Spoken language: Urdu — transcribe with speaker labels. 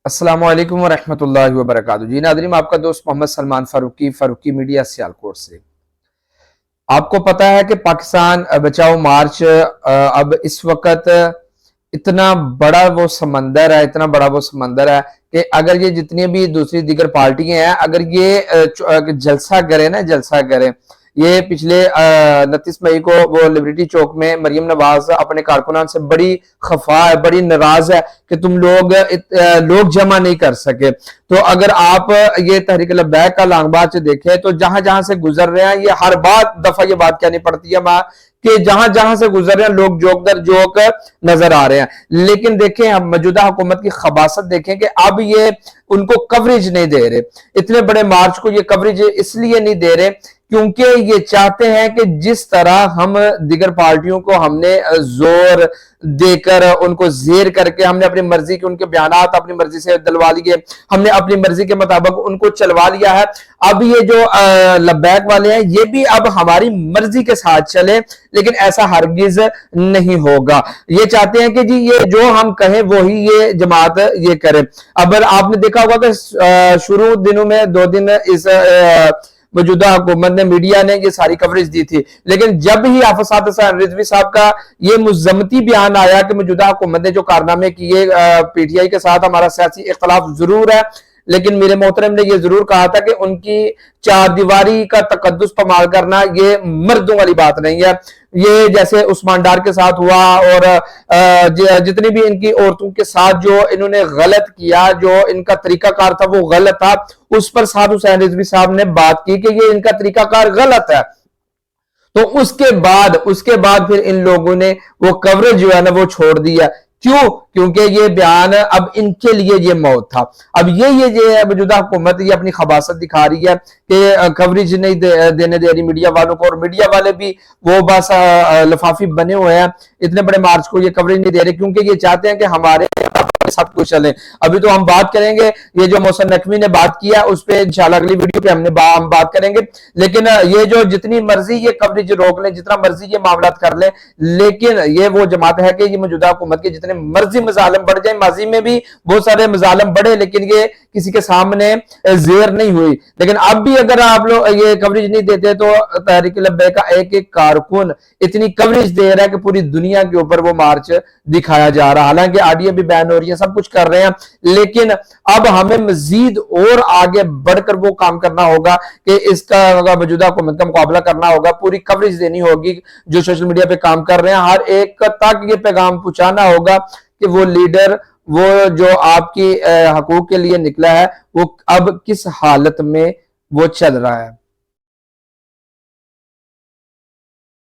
Speaker 1: السلام علیکم ورحمۃ اللہ وبرکاتہ۔ جی ناظرین، آپ کا دوست محمد سلمان فاروقی میڈیا سیالکوٹ سے۔ آپ کو پتا ہے کہ پاکستان بچاؤ مارچ اب اس وقت اتنا بڑا وہ سمندر ہے کہ اگر یہ جتنی بھی دوسری دیگر پارٹیاں ہیں، اگر یہ جلسہ کریں یہ پچھلے 29 مئی کو وہ لبریٹی چوک میں مریم نواز اپنے کارکنان سے بڑی خفا ہے، بڑی ناراض ہے کہ تم لوگ جمع نہیں کر سکے۔ تو اگر آپ یہ تحریک لبیک کا لانگ مارچ دیکھیں تو جہاں سے گزر رہے ہیں، یہ ہر دفعہ یہ بات کہنی پڑتی ہے کہ جہاں سے گزر رہے ہیں لوگ جوک در جوک نظر آ رہے ہیں۔ لیکن دیکھیں، ہم موجودہ حکومت کی خباثت دیکھیں کہ اب یہ ان کو کوریج نہیں دے رہے، اتنے بڑے مارچ کو یہ کوریج اس لیے نہیں دے رہے کیونکہ یہ چاہتے ہیں کہ جس طرح ہم دیگر پارٹیوں کو ہم نے زور دے کر ان کو زیر کر کے ہم نے اپنی مرضی کے ان کے بیانات اپنی مرضی سے دلوا لیے، ہم نے اپنی مرضی کے مطابق ان کو چلوا لیا ہے، اب یہ جو لبیک والے ہیں یہ بھی اب ہماری مرضی کے ساتھ چلے، لیکن ایسا ہرگز نہیں ہوگا۔ یہ چاہتے ہیں کہ جی یہ جو ہم کہیں وہی یہ جماعت یہ کرے۔ اب آپ نے دیکھا ہوگا کہ شروع دنوں میں 2 دن اس موجودہ حکومت نے میڈیا نے یہ ساری کوریج دی تھی، لیکن جب ہی حافظ سعد حسین رضوی صاحب کا یہ مذمتی بیان آیا کہ موجودہ حکومت نے جو کارنامے کیے پی ٹی آئی کے ساتھ ہمارا سیاسی اختلاف ضرور ہے، لیکن میرے محترم نے یہ ضرور کہا تھا کہ ان کی چار دیواری کا تقدس پامال کرنا یہ مردوں والی بات نہیں ہے۔ یہ جیسے عثمان ڈار کے ساتھ ہوا اور جتنی بھی ان کی عورتوں کے ساتھ جو انہوں نے غلط کیا، جو ان کا طریقہ کار تھا وہ غلط تھا، اس پر سعد حسین رضوی صاحب نے بات کی کہ یہ ان کا طریقہ کار غلط ہے۔ تو اس کے بعد پھر ان لوگوں نے وہ کوریج جو ہے نا وہ چھوڑ دیا۔ کیونکہ یہ بیان اب ان کے لیے یہ موت تھا۔ اب یہ موجودہ حکومت یہ اپنی خباثت دکھا رہی ہے کہ کوریج نہیں دینے دے رہی میڈیا والوں کو، اور میڈیا والے بھی وہ بس لفافی بنے ہوئے ہیں، اتنے بڑے مارچ کو یہ کوریج نہیں دے رہے کیونکہ یہ چاہتے ہیں کہ ہمارے سب کچھ چلے۔ ابھی تو ہم بات کریں گے، یہ جو محسن نقوی نے بات کیا اس پہ انشاءاللہ اگلی ویڈیو پہ ہم بات کریں گے، لیکن یہ جو جتنی مرضی یہ کوریج روک لیں، جتنا مرضی یہ معاملات کر لیں، لیکن یہ وہ جماعت ہے کہ یہ موجودہ حکومت کے جتنے مرضی مظالم بڑھ جائیں، ماضی میں بھی بہت سارے مظالم بڑھے لیکن یہ کسی کے سامنے زیر نہیں ہوئی، لیکن اب بھی اگر آپ لوگ یہ کوریج نہیں دیتے تو تحریک لبیک کا ایک کارکن اتنی کوریج دے رہا ہے کہ پوری دنیا کے اوپر وہ مارچ دکھایا جا رہا، حالانکہ آڈیو بھی بین ہو رہی ہے، سب کچھ کر رہے ہیں، لیکن اب ہمیں مزید اور آگے بڑھ کر وہ کام کرنا ہوگا کہ اس کا موجودہ حکومت کا مقابلہ کرنا ہوگا، پوری کوریج دینی ہوگی جو سوشل میڈیا پہ کام کر رہے ہیں، ہر ایک تک یہ پیغام پہنچانا ہوگا کہ وہ لیڈر، وہ جو آپ کی حقوق کے لیے نکلا ہے، وہ اب کس حالت میں وہ چل رہا ہے۔